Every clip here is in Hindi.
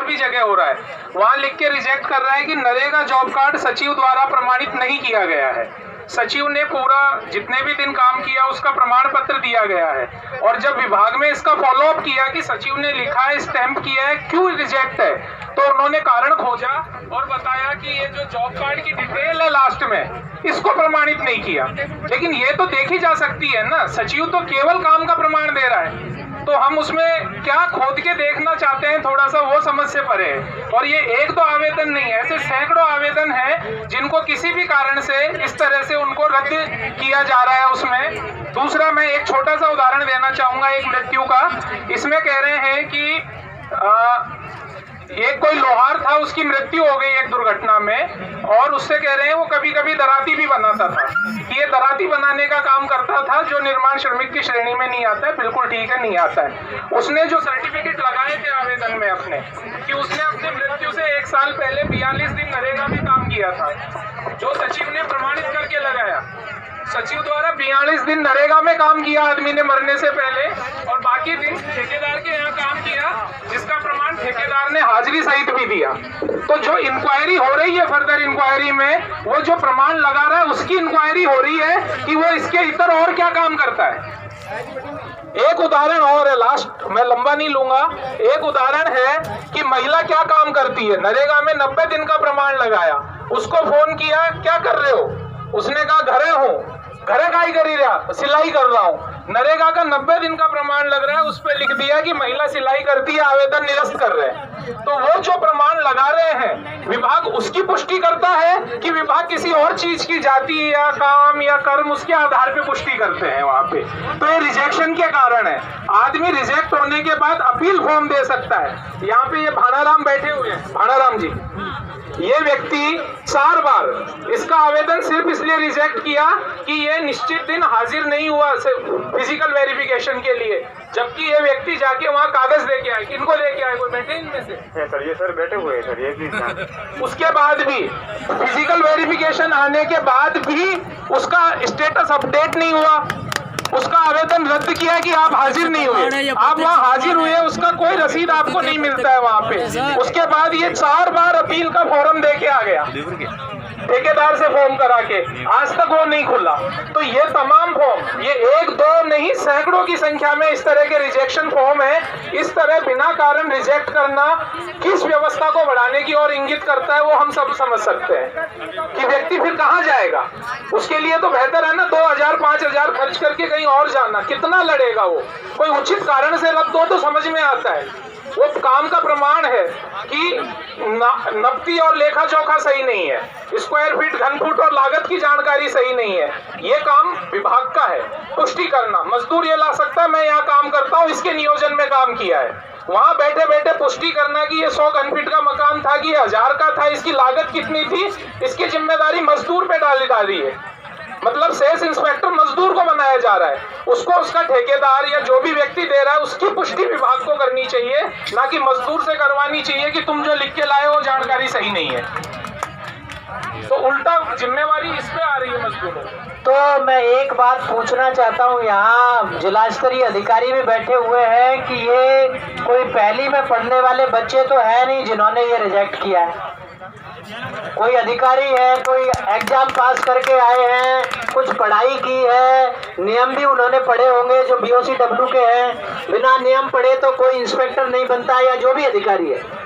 और भी जगह हो रहा है, वहां लिख के रिजेक्ट कर रहा है कि नरेगा जॉब कार्ड सचिव द्वारा प्रमाणित नहीं किया गया है। सचिव ने पूरा जितने भी दिन काम किया उसका प्रमाण पत्र दिया गया है, और जब विभाग में इसका फॉलोअप किया कि सचिव ने लिखा है, स्टैंप किया है, क्यों रिजेक्ट है, तो उन्होंने कारण खोजा और बताया कि ये जो जॉब कार्ड की डिटेल है लास्ट में, इसको प्रमाणित नहीं किया। लेकिन ये तो देखी जा सकती है ना, सचिव तो केवल काम का प्रमाण दे रहा है, तो हम उसमें क्या खोद के देखना चाहते हैं, थोड़ा सा वो समझ से परे है। और ये एक दो आवेदन नहीं है, ऐसे सैकड़ों आवेदन हैं जिनको किसी भी कारण से इस तरह से उनको रद्द किया जा रहा है उसमें। दूसरा, मैं एक छोटा सा उदाहरण देना चाहूंगा एक मृत्यु का। इसमें कह रहे हैं कि एक कोई लोहार था, उसकी मृत्यु हो गई एक दुर्घटना में, और उससे कह रहे हैं वो कभी कभी दराती भी बनाता था। ये दराती बनाने का काम करता था जो निर्माण श्रमिक की श्रेणी में नहीं आता है, बिल्कुल ठीक है, नहीं आता है। उसने जो सर्टिफिकेट लगाए थे आवेदन में अपने, कि उसने अपनी मृत्यु से 1 साल पहले 42 दिन नरेगा में काम किया था, जो सचिव ने प्रमाणित करके लगाया। सचिव द्वारा 42 दिन नरेगा में काम किया आदमी ने मरने से पहले, और बाकी दिन ठेकेदार के यहाँ काम किया, जिसका प्रमाण ठेकेदार ने हाजिरी सहित भी दिया। तो जो इंक्वायरी हो रही है फर्दर इंक्वायरी में, वो जो प्रमाण लगा रहा है उसकी इंक्वायरी हो रही है कि वो इसके इतर और क्या काम करता है। एक उदाहरण और है, लास्ट, मैं लंबा नहीं लूंगा। एक उदाहरण है कि महिला क्या काम करती है, नरेगा में 90 दिन का प्रमाण लगाया, उसको फोन किया, क्या कर रहे हो, उसने कहा घरे हूँ। घरे का ही कर ही रहा, सिलाई कर रहा हूँ। नरेगा का 90 दिन का प्रमाण लग रहा है, उस पर लिख दिया कि महिला सिलाई करती है, आवेदन निरस्त कर रहे हैं। तो वो जो प्रमाण लगा रहे हैं, विभाग उसकी पुष्टि करता है कि विभाग किसी और चीज की जाति या काम या कर्म उसके आधार पे पुष्टि करते हैं वहां पे। तो ये रिजेक्शन के कारण है। आदमी रिजेक्ट होने के बाद अपील फॉर्म दे सकता है। यहाँ पे ये भानाराम बैठे हुए हैं, भानाराम जी, ये व्यक्ति 4 बार इसका आवेदन सिर्फ इसलिए रिजेक्ट किया कि ये निश्चित दिन हाजिर नहीं हुआ फिजिकल वेरिफिकेशन के लिए, जबकि ये व्यक्ति जाके वहाँ कागज लेके आए। किनको लेके आए, कोई बैठे इनमें से? सर ये सर बैठे हुए हैं सर, ये भी उसके बाद भी फिजिकल वेरिफिकेशन आने के बाद भी उसका स्टेटस अपडेट नहीं हुआ, उसका आवेदन रद्द किया कि आप हाजिर नहीं हुए। आप वहाँ हाजिर हुए, उसका कोई रसीद आपको नहीं मिलता है वहाँ पे। उसके बाद ये 4 बार अपील का फॉर्म दे के आ गया ठेकेदार से फॉर्म करा के, आज तक वो नहीं खुला। तो ये तमाम फॉर्म, ये 1-2 नहीं सैकड़ों की संख्या में इस तरह के रिजेक्शन फॉर्म है। इस तरह बिना कारण रिजेक्ट करना किस व्यवस्था को बढ़ाने की ओर इंगित करता है, वो हम सब समझ सकते हैं कि व्यक्ति फिर कहाँ जाएगा। उसके लिए तो बेहतर है ना 2000-5000 खर्च करके कहीं और जाना, कितना लड़ेगा वो। कोई उचित कारण से रद्द हो तो समझ में आता है, वो काम का प्रमाण है कि नकदी और लेखा जोखा सही नहीं है, स्क्वायर फीट, घन फुट और लागत की जानकारी सही नहीं है। ये काम विभाग का है, पुष्टि करना। मजदूर ये ला सकता है, मैं यहाँ काम करता हूँ, इसके नियोजन में काम किया है। वहां बैठे बैठे पुष्टि करना कि ये 100 घन फीट का मकान था कि 1000 का था, इसकी लागत कितनी थी, इसकी जिम्मेदारी मजदूर पे डाली जा रही है। मतलब सेल्स इंस्पेक्टर मजदूर को बनाया जा रहा है, उसको उसका ठेकेदार या जो भी व्यक्ति दे रहा है उसकी पुष्टि विभाग को करनी चाहिए, ना कि मजदूर से करवानी चाहिए कि तुम जो लिख के लाए हो जानकारी सही नहीं है। तो उल्टा जिम्मेवारी इस पे आ रही है मजदूरों। तो मैं एक बात पूछना चाहता हूँ, यहाँ जिला स्तरीय अधिकारी भी बैठे हुए हैं कि ये कोई पहली में पढ़ने वाले बच्चे तो है नहीं जिन्होंने ये रिजेक्ट किया है। कोई अधिकारी है, कोई एग्जाम पास करके आए हैं, कुछ पढ़ाई की है, नियम भी उन्होंने पढ़े होंगे जो BOCW के हैं। बिना नियम पढ़े तो कोई इंस्पेक्टर नहीं बनता, या जो भी अधिकारी है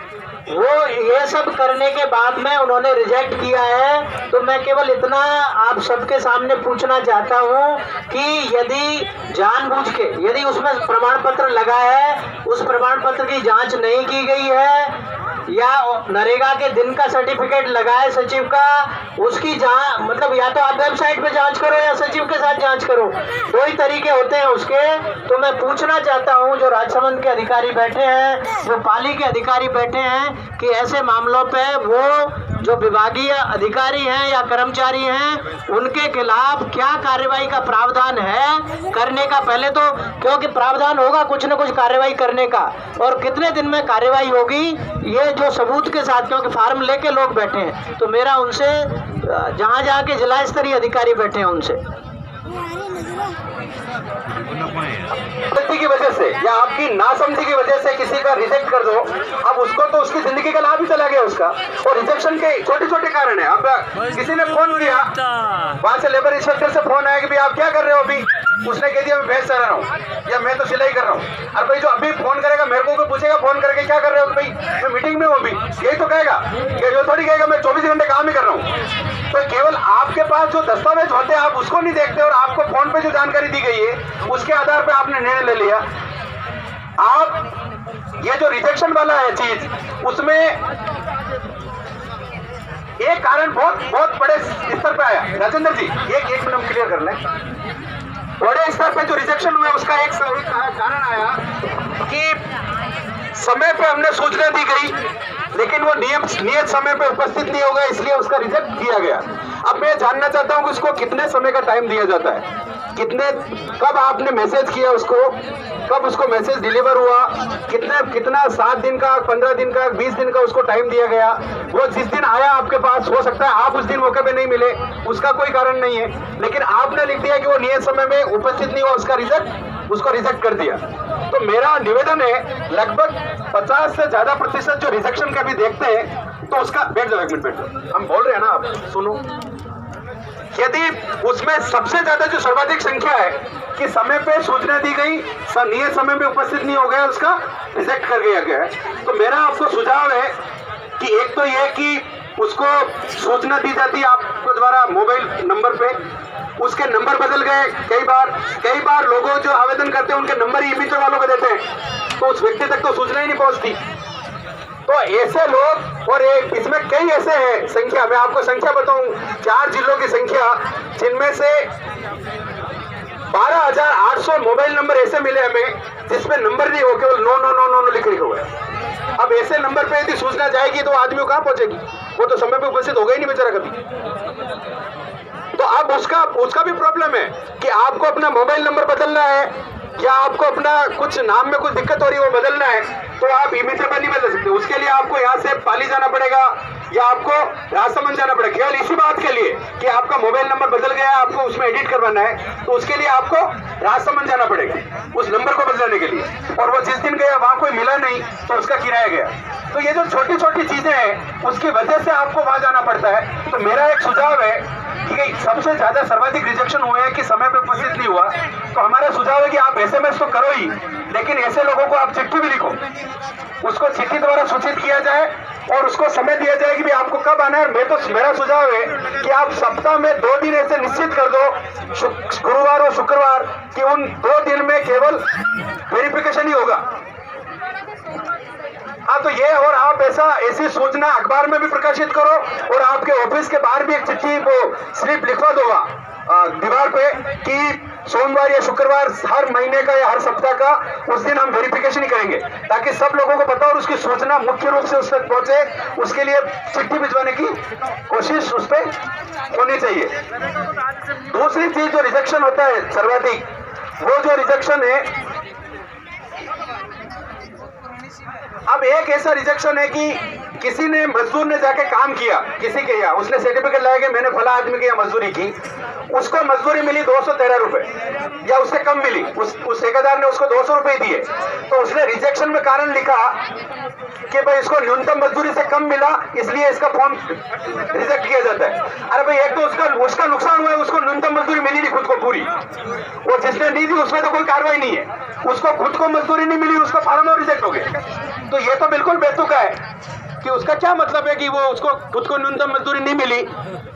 वो ये सब करने के बाद में उन्होंने रिजेक्ट किया है। तो मैं केवल इतना आप सबके सामने पूछना चाहता हूँ कि यदि जानबूझ के, यदि उसमें प्रमाण पत्र लगा है, उस प्रमाण पत्र की जांच नहीं की गई है, या नरेगा के दिन का सर्टिफिकेट लगा है सचिव का, उसकी जांच, मतलब या तो आप वेबसाइट पे जांच करो या सचिव के साथ जांच करो, 2 ही तरीके होते हैं उसके। तो मैं पूछना चाहता हूं जो राजसमंद के अधिकारी बैठे हैं, जो पाली के अधिकारी बैठे हैं, कि ऐसे मामलों पे वो जो विभागीय अधिकारी हैं या कर्मचारी हैं उनके खिलाफ क्या कार्रवाई का प्रावधान है करने का। पहले तो क्योंकि प्रावधान होगा कुछ न कुछ कार्रवाई करने का, और कितने दिन में कार्रवाई होगी ये जो सबूत के साथ, क्योंकि फार्म लेके लोग बैठे हैं। तो मेरा उनसे, जहाँ जहाँ के जिला स्तरीय अधिकारी बैठे हैं उनसे गलती की वजह से या आपकी नासमझी की वजह से किसी का रिजेक्ट कर दो, अब उसको तो उसकी जिंदगी का लाभ ही चला गया उसका। और रिजेक्शन के छोटे छोटे कारण है। अब किसी ने फोन किया, वहां से लेबर इंस्पेक्टर से फोन आया कि भाई आप क्या कर रहे हो अभी, उसने कह दिया मैं भैंस चरा रहा हूँ या मैं तो सिलाई कर रहा हूँ। अरे भाई जो अभी फोन करेगा मेरे को पूछेगा फोन करके क्या कर रहे हो, भाई मैं मीटिंग में हूँ अभी, यही तो कहेगा। ये थोड़ी कहेगा मैं 24 घंटे काम ही कर रहा हूँ। तो केवल आपके पास जो दस्तावेज होते हैं आप उसको नहीं देखते, और आपको फोन पे जो जानकारी दी गई है उसके आधार पे आपने निर्णय ले लिया। आप ये जो रिजेक्शन वाला है चीज, उसमें एक कारण बहुत बड़े स्तर पे आया। राजेंद्र जी एक मिनट क्लियर कर लें। बड़े स्तर पे जो रिजेक्शन हुआ उसका एक कारण आया कि समय पे हमने सूचना दी गई लेकिन वो नियत समय पे उपस्थित नहीं होगा, इसलिए उसका रिजेक्ट किया गया। अब मैं जानना चाहता हूं कि उसको कितने समय का टाइम दिया जाता है, कब आपने मैसेज किया उसको, कब उसको मैसेज डिलीवर हुआ, कितना 7 दिन का, 15 दिन का, 20 दिन का उसको टाइम दिया गया। वो जिस दिन आया आपके पास, हो सकता है आप उस दिन मौके पे नहीं मिले, उसका कोई कारण नहीं है, लेकिन आपने लिख दिया कि वो नियत समय में उपस्थित नहीं हुआ, उसको रिजेक्ट कर दिया। तो मेरा निवेदन है, लगभग 50 से ज्यादा प्रतिशत जो रिजेक्शन का भी देखते हैं, तो उसका बैठ जाओ, एक मिनट बैठ जाओ, हम बोल रहे हैं ना, आप सुनो। यदि उसमें सबसे ज्यादा जो सर्वाधिक संख्या है कि समय पे सूचना दी गई, नियत समय में उपस्थित नहीं हो गया, उसका रिजेक्ट कर दिया गया है। तो मेरा आपको सुझाव है कि एक तो यह कि उसको सूचना दी जाती है आपके द्वारा मोबाइल नंबर पे, उसके नंबर बदल गए कई बार लोगों जो आवेदन करते हैं उनके नंबर ही मीटर वालों को देते हैं, तो उस व्यक्ति तक तो सूचना ही नहीं पहुंचती। तो ऐसे लोग, और इसमें कई ऐसे हैं संख्या, मैं आपको संख्या बताऊं, 4 जिलों की संख्या, जिनमें से 12,800 मोबाइल नंबर ऐसे मिले हमें जिसमें नंबर नहीं हो, केवल 9 लिखे हुए हैं। अब ऐसे नंबर पे यदि सूचना जाएगी तो आदमी कहां पहुंचेगी, वो तो समय पे उपस्थित होगा ही नहीं बेचारा कभी। तो अब उसका भी प्रॉब्लम है कि आपको अपना मोबाइल नंबर बदलना है या आपको अपना कुछ नाम में कुछ दिक्कत हो रही है वो बदलना है, तो आप इमीडिएटली नहीं बदल सकते। उसके लिए आपको यहाँ से पाली जाना पड़ेगा या आपको राजसमंद जाना पड़ेगा, केवल इसी बात के लिए कि आपका मोबाइल नंबर बदल गया, आपको उसमें एडिट करवाना है, तो उसके लिए आपको राजसमंद जाना पड़ेगा उस नंबर को बदलाने के लिए। और वो जिस दिन गया वहां कोई मिला नहीं तो उसका किराया गया। तो ये जो छोटी छोटी चीजें हैं उसकी वजह से आपको वहां जाना पड़ता है। तो मेरा एक सुझाव है कि सबसे ज्यादा सर्वाधिक रिजेक्शन हुए हैं कि समय पे उपस्थित नहीं हुआ, तो हमारा सुझाव है कि आप SMS तो करो ही, लेकिन ऐसे लोगों को आप चिट्ठी भी लिखो, उसको चिट्ठी द्वारा सूचित किया जाए और उसको समय दिया जाए कि भाई आपको कब आना है। मेरा सुझाव है कि आप सप्ताह में 2 दिन ऐसे निश्चित कर दो, गुरुवार और शुक्रवार, कि उन 2 दिन में केवल वेरिफिकेशन ही होगा। हाँ, तो ये, और आप ऐसी सूचना अखबार में भी प्रकाशित करो और आपके ऑफिस के बाहर भी एक चिट्ठी वो स्लिप लिखवा दो दीवार पे कि सोमवार या शुक्रवार हर महीने का या हर सप्ताह का उस दिन हम वेरिफिकेशन ही करेंगे, ताकि सब लोगों को पता और उसकी सूचना मुख्य रूप से उस तक पहुंचे। उसके लिए चिट्ठी भिजवाने की कोशिश उस पर होनी चाहिए। दूसरी चीज जो रिजेक्शन होता है सर्वाधिक, वो जो रिजेक्शन है, अब एक ऐसा रिजेक्शन है कि किसी ने मजदूर ने जाके काम किया किसी के यहाँ, उसने सर्टिफिकेट लाया कि मैंने फला आदमी के यहाँ मजदूरी की, उसको मजदूरी मिली 213 रुपए या उससे कम मिली, उस ठेकेदार ने उसको 200 रुपए दिए, तो उसने रिजेक्शन में कारण लिखा कि भाई इसको न्यूनतम मजदूरी से कम मिला इसलिए इसका फॉर्म रिजेक्ट किया जाता है। अरे भाई, एक तो उसका नुकसान हुआ है, उसको न्यूनतम मजदूरी मिली नहीं खुद को पूरी, वो जिसने दी थी उसमें तो कोई कार्रवाई नहीं है, उसको खुद को मजदूरी नहीं मिली, उसका फार्म और रिजेक्ट हो गया। तो ये तो बिल्कुल बेतुका है कि उसका क्या मतलब है कि वो उसको खुद को न्यूनतम मजदूरी नहीं मिली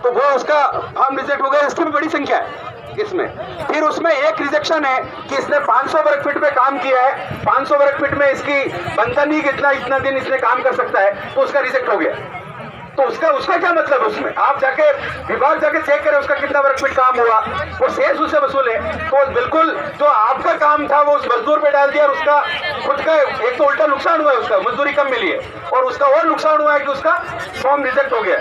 तो वो उसका फॉर्म रिजेक्ट हो गया। इसकी भी बड़ी संख्या है इसमें। फिर उसमें एक रिजेक्शन है कि इसने 500 वर्ग फीट पे काम किया है, 500 वर्ग फीट में इसकी बनता नहीं कि इतना दिन इसने काम कर सकता है, तो उसका रिजेक्ट हो गया। तो उसका क्या मतलब, उसमें आप जाके विभाग जाके चेक करें उसका कितना वर्ग फीट काम हुआ, वो शेष उसे वसूले। तो बिल्कुल जो आपका काम था वो उस मजदूर पे डाल दिया और उसका खुद का एक तो उल्टा नुकसान हुआ है, उसका मजदूरी कम मिली है और उसका और नुकसान हुआ है कि उसका फॉर्म रिजेक्ट हो गया।